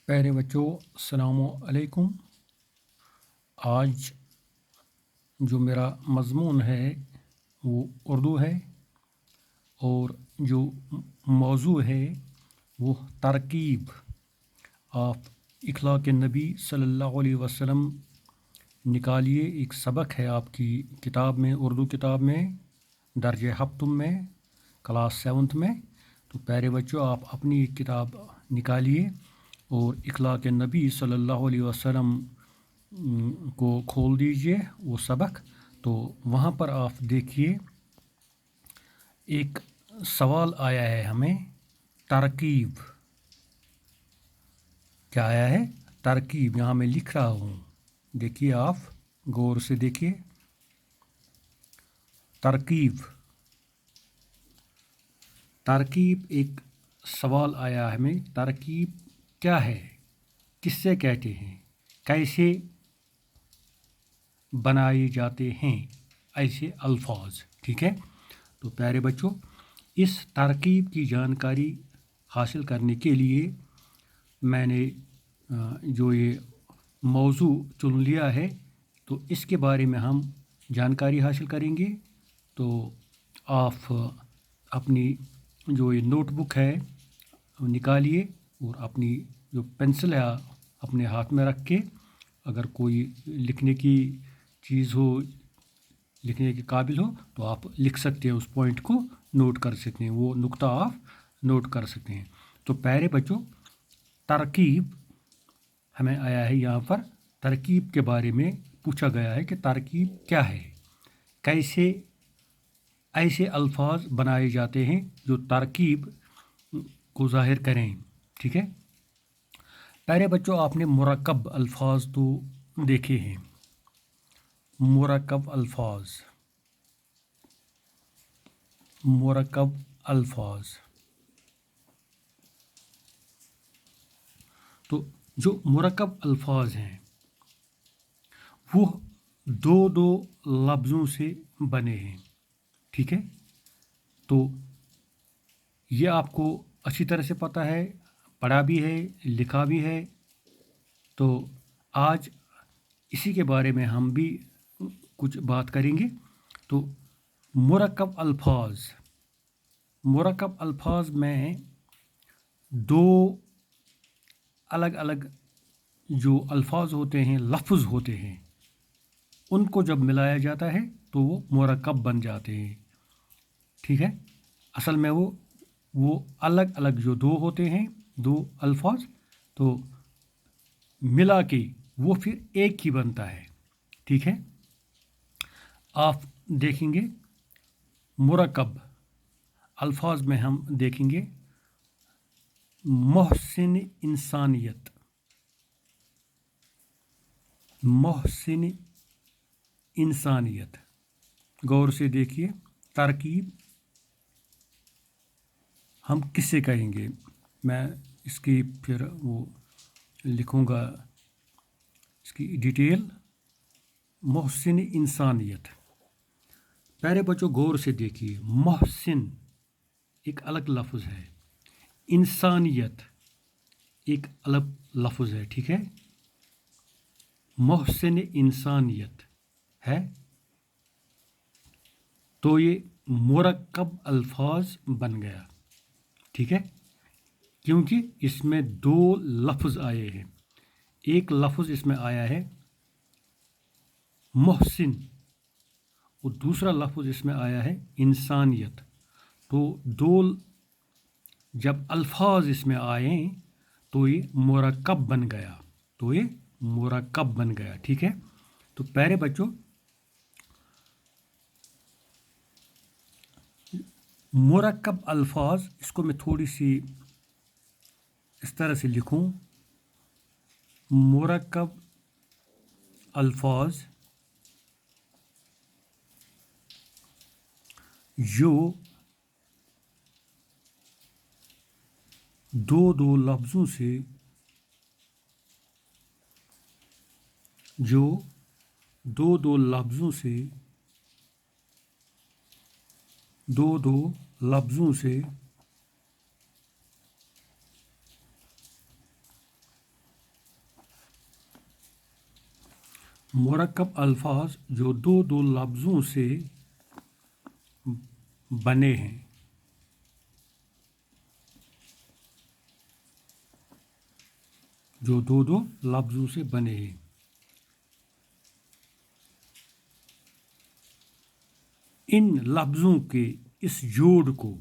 प्यारे बच्चों, अस्सलामु अलैकुम। आज जो मेरा मज़मून है वो उर्दू है और जो मौजू है वो तरकीब। आप इखलाक नबी सल्लल्लाहु अलैहि वसल्लम निकालिए। एक सबक है आपकी किताब में, उर्दू किताब में, दर्जे हफ्तुम में, क्लास 7th में। तो प्यारे बच्चों, आप अपनी एक किताब निकालिए और इखलाक नबी सल्लल्लाहु अलैहि वसल्लम को खोल दीजिए वो सबक। तो वहाँ पर आप देखिए एक सवाल आया है हमें, तरकीब। क्या आया है? तरकीब। यहाँ मैं लिख रहा हूँ, देखिए, आप गौर से देखिए। तरकीब, तरकीब एक सवाल आया है हमें। तरकीब क्या है, किससे कहते हैं, कैसे बनाए जाते हैं ऐसे अल्फाज। ठीक है। तो प्यारे बच्चों, इस तरकीब की जानकारी हासिल करने के लिए मैंने जो ये मौजू चुन लिया है, तो इसके बारे में हम जानकारी हासिल करेंगे। तो आप अपनी जो ये नोटबुक है वो निकालिए और अपनी जो पेंसिल है अपने हाथ में रख के, अगर कोई लिखने की चीज़ हो, लिखने के काबिल हो, तो आप लिख सकते हैं, उस पॉइंट को नोट कर सकते हैं, वो नुक्ता आप नोट कर सकते हैं। तो प्यारे बच्चों, तरकीब हमें आया है यहाँ पर। तरकीब के बारे में पूछा गया है कि तरकीब क्या है, कैसे ऐसे अल्फाज बनाए जाते हैं जो तरकीब को ज़ाहिर करें। ठीक है। प्यारे बच्चों, आपने मुरक्कब अल्फाज तो देखे हैं। मुरक्कब अल्फाज, मुरक्कब अल्फाज। तो जो मुरक्कब अल्फाज हैं वो दो दो लफ्ज़ों से बने हैं। ठीक है। तो ये आपको अच्छी तरह से पता है, पढ़ा भी है, लिखा भी है। तो आज इसी के बारे में हम भी कुछ बात करेंगे। तो मुरक्कब अल्फाज, मुरक्कब अल्फाज में दो अलग अलग जो अल्फाज होते हैं, लफ्ज़ होते हैं, उनको जब मिलाया जाता है तो वो मुरक्कब बन जाते हैं। ठीक है। असल में वो अलग अलग जो दो होते हैं, दो अल्फाज, तो मिला के वो फिर एक ही बनता है। ठीक है। आप देखेंगे मुरक्कब अल्फाज में हम देखेंगे मोहसिन इंसानियत, मोहसिन इंसानियत। गौर से देखिए, तरकीब हम किससे कहेंगे। मैं इसकी फिर वो लिखूँगा, इसकी डिटेल। मोहसिन इंसानियत। प्यारे बच्चों, गौर से देखिए, मोहसिन एक अलग लफ्ज़ है, इंसानियत एक अलग लफ्ज़ है। ठीक है। मोहसिन इंसानियत है तो ये मुरक्कब अल्फाज बन गया। ठीक है। क्योंकि इसमें दो लफ्ज़ आए हैं। एक लफ्ज़ इसमें आया है मोहसिन और दूसरा लफ्ज़ इसमें आया है इंसानियत। तो दो जब अल्फाज इसमें आए तो ये मुरक्कब बन गया, तो ये मुरक्कब बन गया। ठीक है। तो प्यारे बच्चों, मुरक्कब अल्फाज, इसको मैं थोड़ी सी इस तरह से लिखूं, मुरक्कब अल्फाज जो दो दो लफ्ज़ों से, जो दो दो लफ्ज़ों से, दो दो लफ्ज़ों से मुरक्कब अल्फाज जो दो दो लफ्ज़ों से बने हैं। जो दो दो लफ्ज़ों से बने हैं। इन लफ्ज़ों के इस जोड़ को,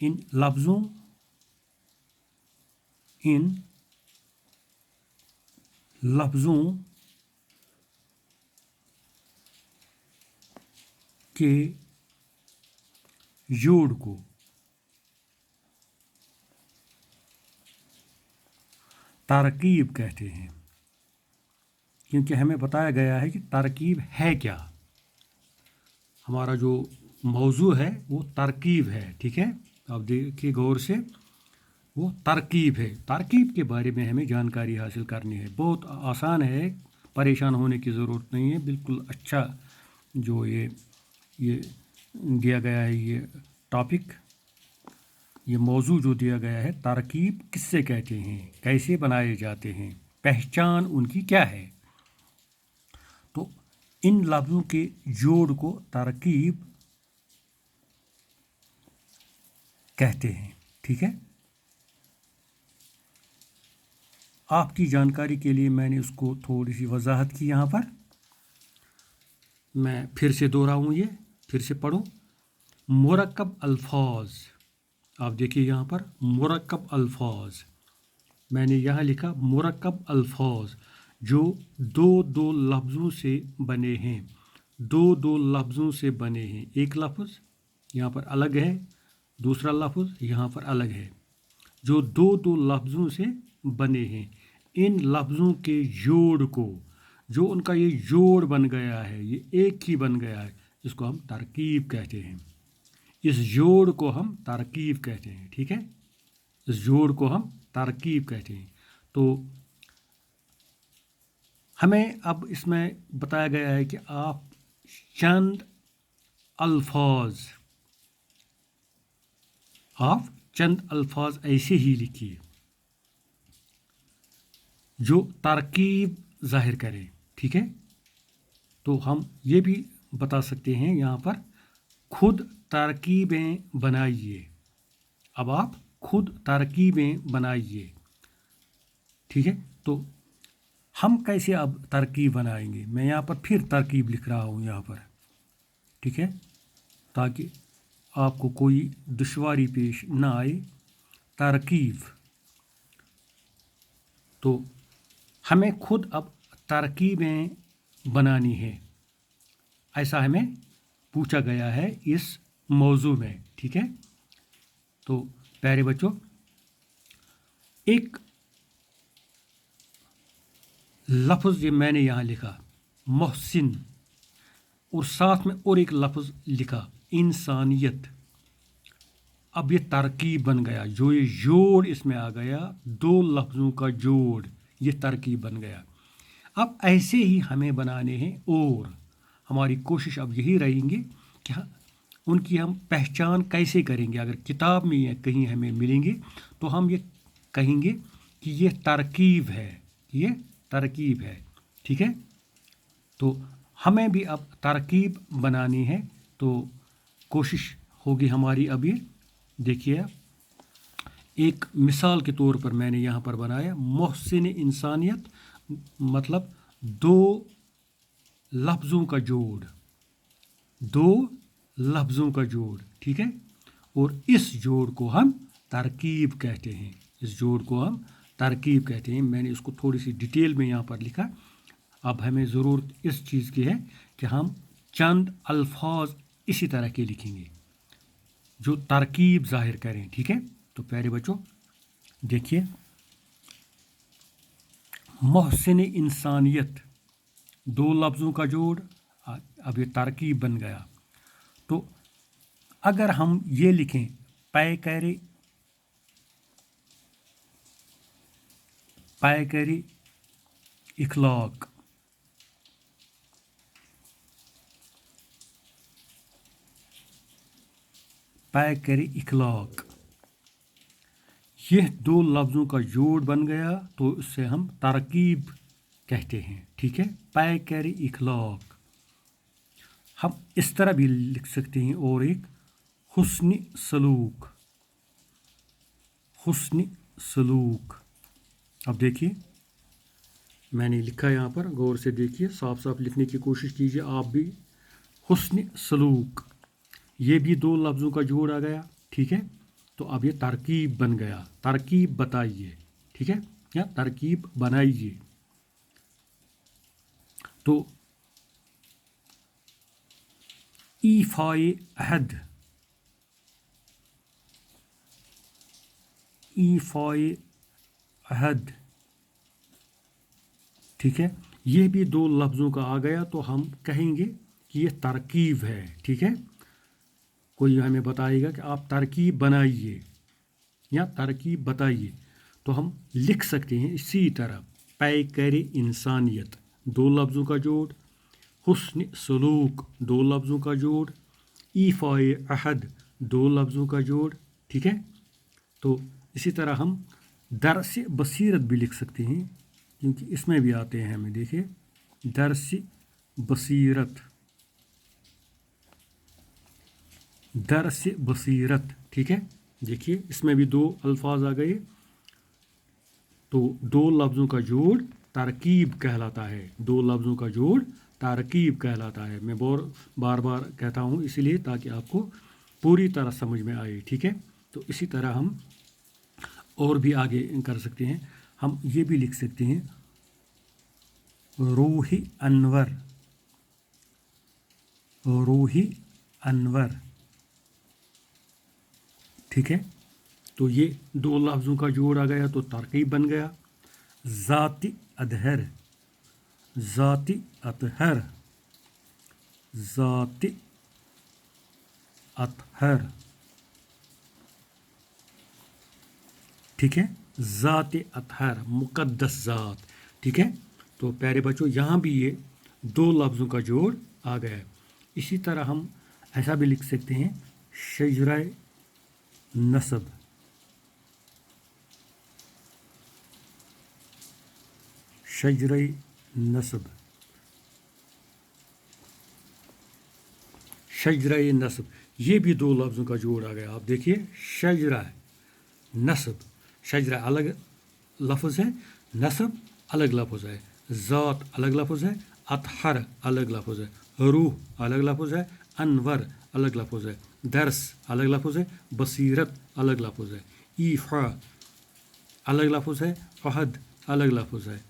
इन लफ्ज़ों के जोड़ को तरकीब कहते हैं। क्योंकि हमें बताया गया है कि तरकीब है क्या। हमारा जो मौजू है वो तरकीब है, ठीक है। आप देखिए गौर से, वो तरकीब है। तरकीब के बारे में हमें जानकारी हासिल करनी है। बहुत आसान है, परेशान होने की ज़रूरत नहीं है। बिल्कुल अच्छा जो ये दिया गया है, ये टॉपिक, ये मौजू जो दिया गया है, तरकीब किससे कहते हैं, कैसे बनाए जाते हैं, पहचान उनकी क्या है। तो इन लफ्ज़ों के जोड़ को तरकीब कहते हैं, ठीक है। आपकी जानकारी के लिए मैंने उसको थोड़ी सी वजाहत की यहाँ पर। मैं फिर से दोहराऊँ, ये फिर से पढ़ूँ। मुरक्कब अल्फाज, आप देखिए यहाँ पर मुरक्कब अल्फाज, मैंने यहाँ लिखा मुरक्कब अल्फाज जो दो दो लफ्ज़ों से बने हैं। दो दो लफ्ज़ों से बने हैं। एक लफ्ज़ यहाँ पर अलग है, दूसरा लफ्ज़ यहाँ पर अलग है। जो दो दो लफ्ज़ों से बने हैं, इन लफ्ज़ों के जोड़ को, जो उनका ये जोड़ बन गया है, ये एक ही बन गया है, इसको हम तरकीब कहते हैं। इस जोड़ को हम तरकीब कहते हैं, ठीक है। इस जोड़ को हम तरकीब कहते हैं। तो हमें अब इसमें बताया गया है कि आप चंद अल्फाज ऐसे ही लिखिए जो तरकीब जाहिर करें, ठीक है। तो हम ये भी बता सकते हैं यहाँ पर, खुद तरकीबें बनाइए। अब आप खुद तरकीबें बनाइए, ठीक है। तो हम कैसे अब तरकीब बनाएंगे, मैं यहाँ पर फिर तरकीब लिख रहा हूँ यहाँ पर, ठीक है, ताकि आपको कोई दुश्वारी पेश ना आए। तरकीब, तो हमें खुद अब तरकीबें बनानी है, ऐसा हमें पूछा गया है इस मौजू में, ठीक है। तो प्यारे बच्चों, एक लफ्ज़ जो मैंने यहाँ लिखा मोहसिन, और साथ में और एक लफ्ज़ लिखा इंसानियत। अब ये तरकीब बन गया, जो ये जोड़ इसमें आ गया, दो लफ्ज़ों का जोड़, ये तरकीब बन गया। अब ऐसे ही हमें बनाने हैं, और हमारी कोशिश अब यही रहेंगे कि उनकी हम पहचान कैसे करेंगे। अगर किताब में ये कहीं हमें मिलेंगे तो हम ये कहेंगे कि ये तरकीब है, ये तरकीब है, ठीक है। तो हमें भी अब तरकीब बनानी है, तो कोशिश होगी हमारी। अब ये देखिए, एक मिसाल के तौर पर मैंने यहाँ पर बनाया मोहसिन इंसानियत, मतलब दो लफ्ज़ों का जोड़, दो लफ्ज़ों का जोड़, ठीक है। और इस जोड़ को हम तरकीब कहते हैं, इस जोड़ को हम तरकीब कहते हैं। मैंने इसको थोड़ी सी डिटेल में यहाँ पर लिखा। अब हमें ज़रूरत इस चीज़ की है कि हम चंद अल्फाज इसी तरह के लिखेंगे जो तरकीब ज़ाहिर करें, ठीक है। तो प्यारे बच्चों देखिए, मोहसिन इंसानियत, दो लफ्ज़ों का जोड़, अब ये तरकीब बन गया। तो अगर हम ये लिखें पैकरे इखलाक, पैकरे इखलाक, यह दो लफ्ज़ों का जोड़ बन गया, तो इससे हम तरकीब कहते हैं, ठीक है। पैकर इखलाक हम इस तरह भी लिख सकते हैं, और एक हुस्न सलूक, हुस्न सलूक। अब देखिए मैंने लिखा यहाँ पर, गौर से देखिए, साफ साफ लिखने की कोशिश कीजिए आप भी। हुस्न सलूक, ये भी दो लफ्ज़ों का जोड़ आ गया, ठीक है। तो अब ये तरकीब बन गया, तरकीब बताइए, ठीक है, या तरकीब बनाइए। तो ईफ़ाए अहद, ईफ़ाए अहद, ठीक है, ये भी दो लफ्ज़ों का आ गया। तो हम कहेंगे कि ये तरकीब है, ठीक है। कोई हमें बताएगा कि आप तरकीब बनाइए या तरकीब बताइए, तो हम लिख सकते हैं इसी तरह। पैकर इंसानियत, दो लफ्ज़ों का जोड़, हुस्न सलूक, दो लफ्ज़ों का जोड़, ईफ़ाए अहद, दो लफ्ज़ों का जोड़, ठीक है। तो इसी तरह हम दरस बसीरत भी लिख सकते हैं, क्योंकि इसमें भी आते हैं हमें, देखिए दरस बसीरत, दरस बसीरत, ठीक है। देखिए इसमें भी दो अल्फाज आ गए। तो दो लफ्ज़ों का जोड़ तरकीब कहलाता है, दो लफ्ज़ों का जोड़ तरकीब कहलाता है। मैं बार बार कहता हूँ इसलिए ताकि आपको पूरी तरह समझ में आए, ठीक है। तो इसी तरह हम और भी आगे कर सकते हैं। हम ये भी लिख सकते हैं रूही अनवर, रूही अनवर, ठीक है। तो ये दो लफ्ज़ों का जोड़ आ गया, तो तरकीब बन गया। ज़ाती अतहर, ज़ाती अतहर, ज़ाती अतहर, ठीक है। ज़ात अतहर, मुक़द्दस ज़ात, ठीक है। तो प्यारे बच्चों यहाँ भी ये दो लफ्ज़ों का जोड़ आ गया है। इसी तरह हम ऐसा भी लिख सकते हैं शजरा नसब, शजरा नसब, शजरा नसब, ये भी दो लफ्ज़ों का जोड़ आ गया। आप देखिए शजरा नसब, शजरा अलग लफ्ज़ है, नसब अलग लफ्ज़ है, ज़ात अलग लफ्ज़ है, अतहर अलग लफ्ज़ है, रूह अलग लफ्ज़ है, अनवर अलग लफ्ज़ है, दरस अलग लफ्ज़ है, बसीरत अलग लफ्ज़ है, ईफ़ा अलग लफ्ज़ है, फ़हद अलग लफ्ज़ है,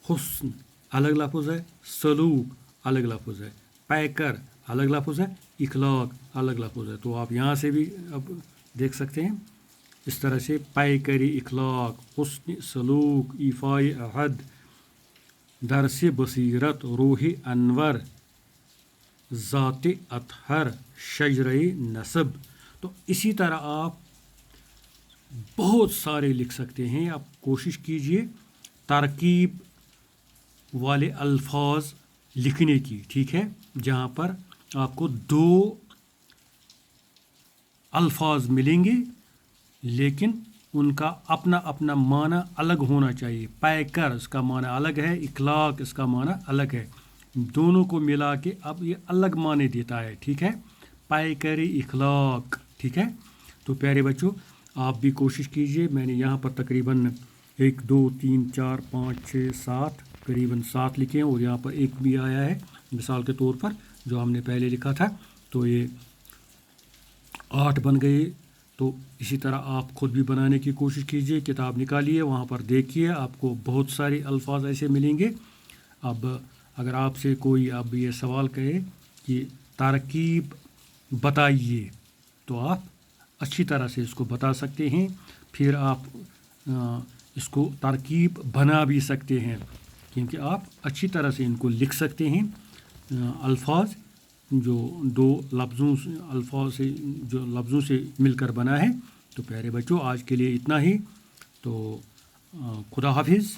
हुस्न अलग लफ्ज़ है, सलूक अलग लफ्ज़ है, पैकर अलग लफ्ज़ है, इखलाक अलग लफ्ज़ है। तो आप यहाँ से भी अब देख सकते हैं इस तरह से पैकर इखलाक, हुस्न सलूक, ईफ़ाए अहद, दरस बसीरत, रूह अनवर, ज़ात अतहर, शजरा नसब। तो इसी तरह आप बहुत सारे लिख सकते हैं। आप कोशिश कीजिए तरकीब वाले अल्फाज लिखने की, ठीक है, जहाँ पर आपको दो अल्फाज मिलेंगे लेकिन उनका अपना अपना माना अलग होना चाहिए। पैकर इसका माना अलग है, इखलाक इसका माना अलग है, दोनों को मिला के अब ये अलग माने देता है, ठीक है। पैकर इखलाक, ठीक है। तो प्यारे बच्चों आप भी कोशिश कीजिए। मैंने यहाँ पर तकरीबन 1 2 3 4 5 6 7 करीबन 7 लिखे हैं, और यहाँ पर एक भी आया है मिसाल के तौर पर जो हमने पहले लिखा था, तो ये 8 बन गए। तो इसी तरह आप ख़ुद भी बनाने की कोशिश कीजिए, किताब निकालिए, वहाँ पर देखिए, आपको बहुत सारे अल्फाज ऐसे मिलेंगे। अब अगर आपसे कोई अब ये सवाल कहे कि तरकीब बताइए, तो आप अच्छी तरह से इसको बता सकते हैं। फिर आप इसको तरकीब बना भी सकते हैं, क्योंकि आप अच्छी तरह से इनको लिख सकते हैं। अल्फाज जो दो अल्फाज से जो लफ्ज़ों से मिलकर बना है। तो प्यारे बच्चों आज के लिए इतना ही। तो खुदा हाफिज़।